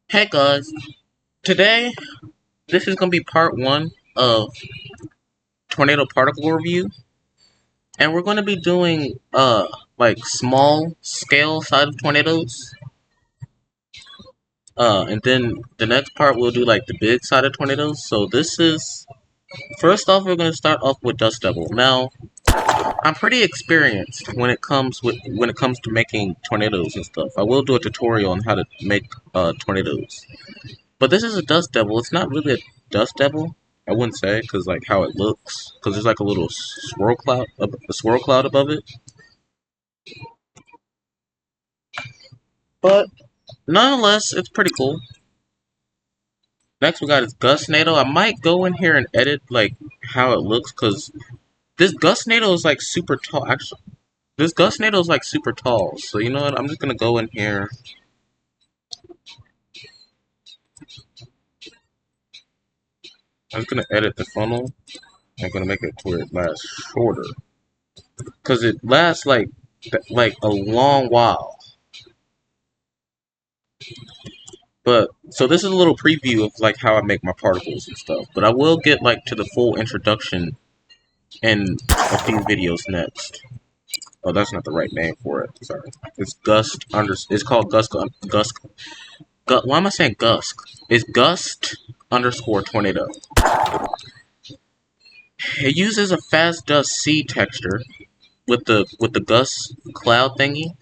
Hey guys, today this is gonna be part one of tornado particle review, and we're gonna be doing like small scale side of tornadoes, and then the next part we'll do like the big side of tornadoes. So this is first off we're gonna start off with dust devil. Now I'm pretty experienced when it comes to making tornadoes and stuff. I will do a tutorial on how to make tornadoes. But this is a dust devil. It's not really a dust devil. I wouldn't say because like how it looks, because there's like a little swirl cloud above it. But nonetheless, it's pretty cool. Next we got is Gustnado. I might go in here and edit like how it looks because this Gustnado is like super tall. Actually, this Gustnado is like super tall. So you know what? I'm just gonna go in here. I'm just gonna edit the funnel. I'm gonna make it to where it lasts shorter because it lasts like a long while. But so this is a little preview of like how I make my particles and stuff. But I will get like to the full introduction in a few videos next. Oh, that's not the right name for it. Sorry. It's Gust under. It's called why am I saying Gust? It's Gust underscore tornado. It uses a fast dust C texture with the Gust cloud thingy,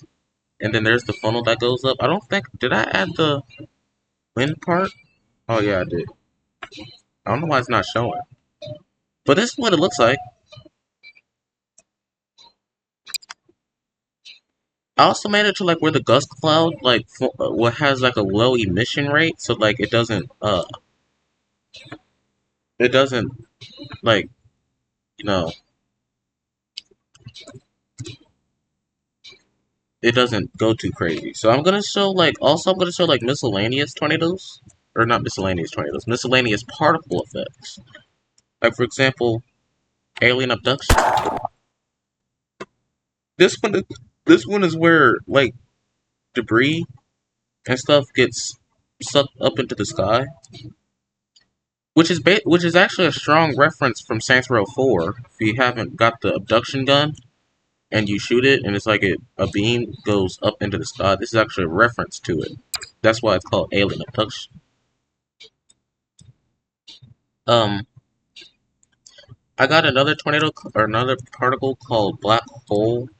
and then there's the funnel that goes up. I don't think did I add the wind part? Oh yeah, I did. I don't know why it's not showing. But this is what it looks like. I also made it to like where the gust cloud what has like a low emission rate, so like it doesn't like you know it doesn't go too crazy. So I'm gonna show like miscellaneous tornadoes, or not miscellaneous tornadoes, miscellaneous particle effects. Like for example, alien abduction. This one is this one is where like debris and stuff gets sucked up into the sky. Which is actually a strong reference from Saints Row 4. If you haven't got the abduction gun and you shoot it, and it's like a beam goes up into the sky, this is actually a reference to it. That's why it's called alien abduction. Um, I got another tornado or another particle called black hole.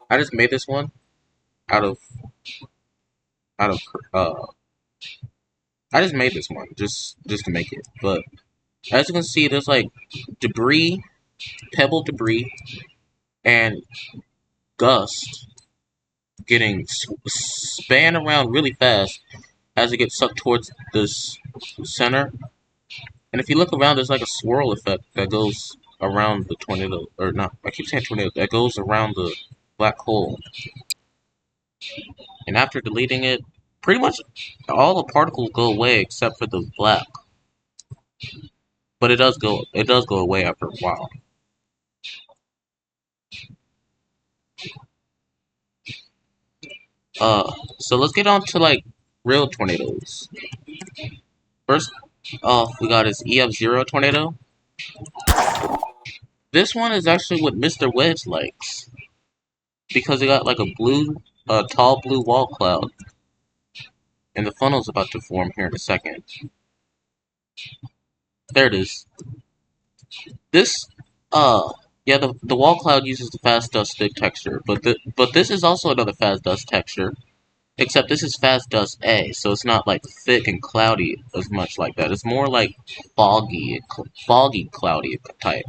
I just made this one out of out of I just made this one just to make it. But as you can see, there's like debris, pebble debris, and gust getting span around really fast as it gets sucked towards this center. And if you look around, there's like a swirl effect that goes around the tornado, or not, I keep saying tornado, that goes around the black hole. And after deleting it, pretty much all the particles go away except for the black. But it does go away after a while. So let's get on to like real tornadoes. First off, we got his EF0 tornado. This one is actually what Mr. Wedge likes because it got like a tall blue wall cloud, and the funnel's about to form here in a second. There it is. This, yeah, the wall cloud uses the fast dust stick texture, but this is also another fast dust texture, except this is fast dust A, so it's not like thick and cloudy as much like that. It's more like foggy, cloudy type.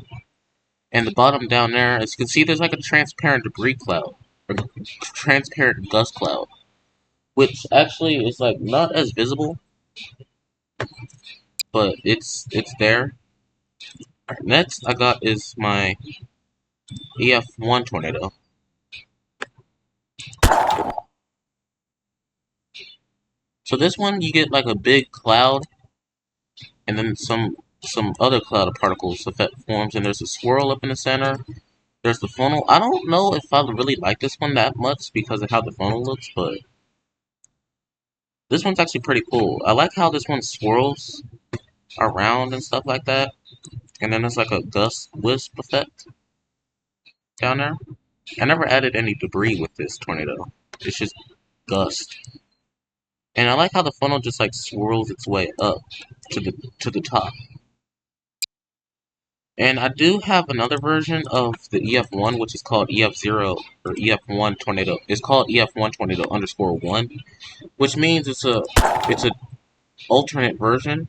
And the bottom down there, as you can see, there's like a transparent debris cloud, or transparent dust cloud, which actually is like not as visible, but it's there. Next I got is my EF1 tornado. So this one you get like a big cloud, and then some other cloud of particles effect forms, and there's a swirl up in the center. There's the funnel. I don't know if I really like this one that much because of how the funnel looks, but This one's actually pretty cool. I like how this one swirls around and stuff like that. And then there's like a gust wisp effect down there. I never added any debris with this tornado. It's just gust. And I like how the funnel just like swirls its way up to the top. And I do have another version of the EF1, which is called EF0 or EF1 tornado. It's called EF1 tornado underscore 1, which means it's a alternate version.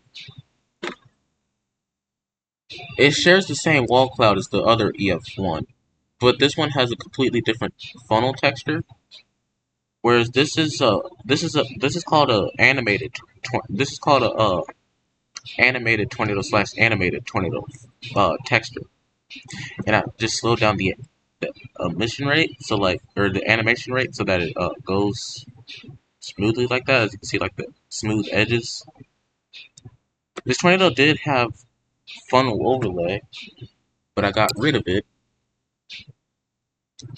It shares the same wall cloud as the other EF1, but this one has a completely different funnel texture. Whereas this is called a animated this is called a animated tornado slash animated tornado texture. And I just slowed down the emission rate, so like, or the animation rate, so that it goes smoothly like that. As you can see, like the smooth edges. This tornado did have funnel overlay, but I got rid of it,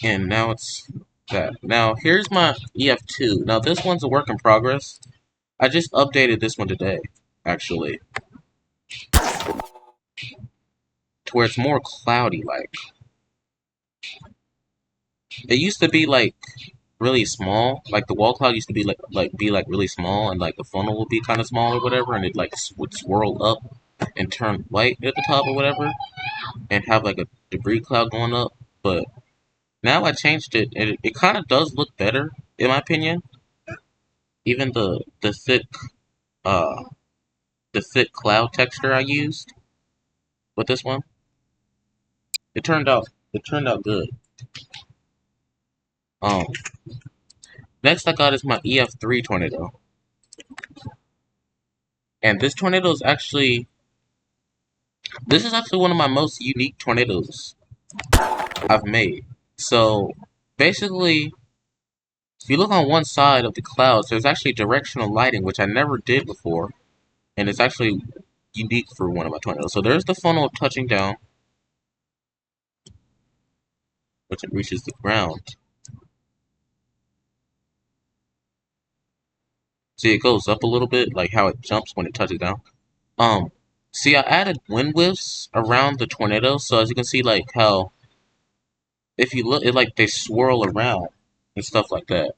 and now it's that. Now here's my EF2. Now this one's a work in progress. I just updated this one today, actually, to where it's more cloudy. Like it used to be like really small. Like the wall cloud used to be like really small, and like the funnel would be kind of small or whatever, and it like would swirl up and turn white at the top or whatever, and have like a debris cloud going up. But now I changed it, and it kind of does look better in my opinion. Even uh the thick cloud texture I used with this one, it turned out good. Um, Next I got is my EF3 tornado, and this is actually one of my most unique tornadoes I've made. So basically, if you look on one side of the clouds, there's actually directional lighting, which I never did before, and it's actually unique for one of my tornadoes. So there's the funnel touching down, which it reaches the ground. See, it goes up a little bit, like how it jumps when it touches down. Um, See, I added wind whiffs around the tornado, so as you can see, like how if you look, it like they swirl around and stuff like that.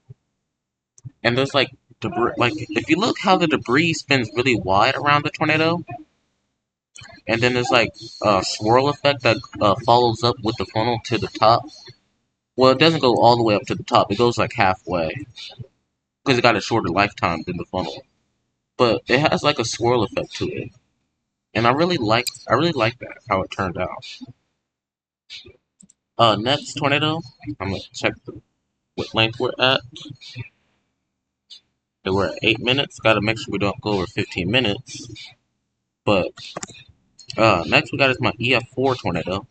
And there's like debris, like if you look how the debris spins really wide around the tornado, and then there's like a swirl effect that follows up with the funnel to the top. Well, it doesn't go all the way up to the top. It goes like halfway because it got a shorter lifetime than the funnel. But it has like a swirl effect to it, and I really like that how it turned out. Next tornado, I'm gonna check what length we're at. Okay, we're at 8 minutes. Got to make sure we don't go over 15 minutes. But next we got is my EF4 tornado.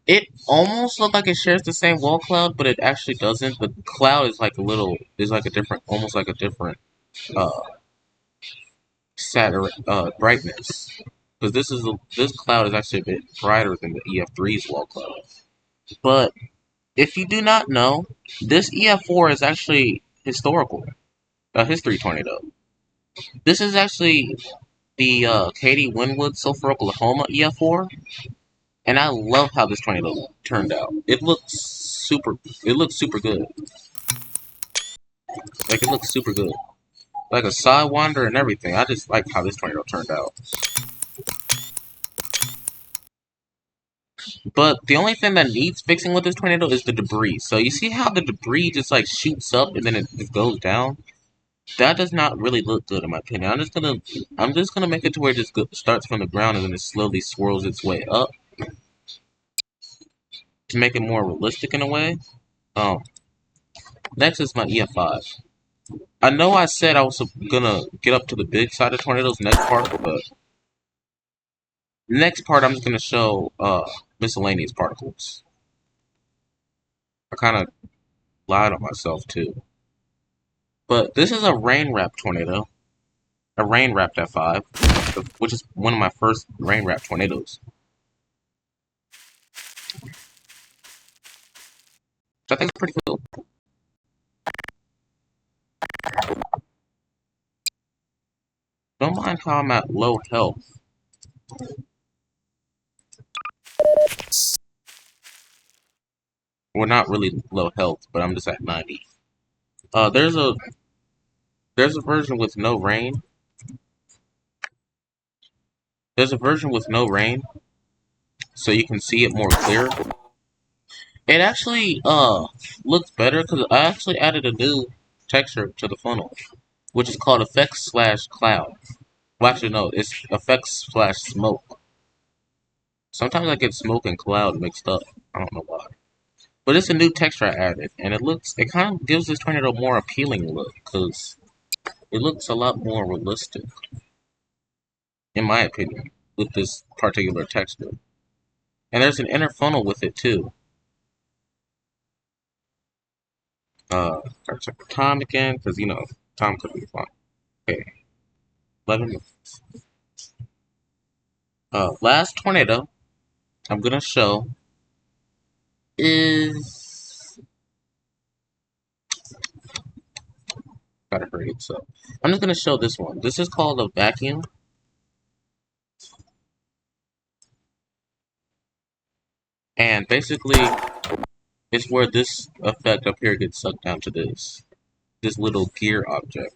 It almost looked like it shares the same wall cloud, but it actually doesn't. The cloud is like a different, almost like a different uh, brightness. Because this cloud is actually a bit brighter than the EF3's wall cloud. But if you do not know, this EF4 is actually historical, a history tornado. This is actually the Katy Winwood, Sulphur, Oklahoma EF4, and I love how this tornado turned out. It looks super good. Like it looks super good. Like a sidewinder and everything. I just like how this tornado turned out. But the only thing that needs fixing with this tornado is the debris. So you see how the debris just like shoots up and then it just goes down? That does not really look good in my opinion. I'm just gonna make it to where it just starts from the ground and then it slowly swirls its way up to make it more realistic in a way. Um, Next is my EF5. I know I said I was gonna get up to the big side of tornadoes next part, but next part I'm just gonna show miscellaneous particles. I kind of lied on myself too. But this is a rain wrap tornado, a rain wrapped F5, which is one of my first rain wrap tornadoes. Which I think is pretty cool. Don't mind how I'm at low health. Well, not really low health, but I'm just at 90. Uh, there's a there's a version with no rain. There's a version with no rain, so you can see it more clear. It actually looks better because I actually added a new texture to the funnel, which is called effects slash cloud. Well, actually, no, it's effects slash smoke. Sometimes I get smoke and cloud mixed up. I don't know why. But it's a new texture I added, and it kind of gives this tornado a more appealing look because it looks a lot more realistic, in my opinion, with this particular texture. And there's an inner funnel with it too. Gotta check the time again because time could be fun. Okay, 11 minutes. Last tornado I'm gonna show is gotta hurry it up. I'm just gonna show this one. This is called a vacuum, and basically it's where this effect up here gets sucked down to this little gear object.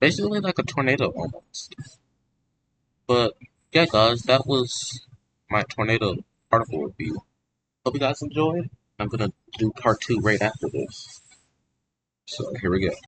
Basically like a tornado almost. But yeah, guys, that was my tornado particle review. Hope you guys enjoyed. I'm gonna do part two right after this. So here we go.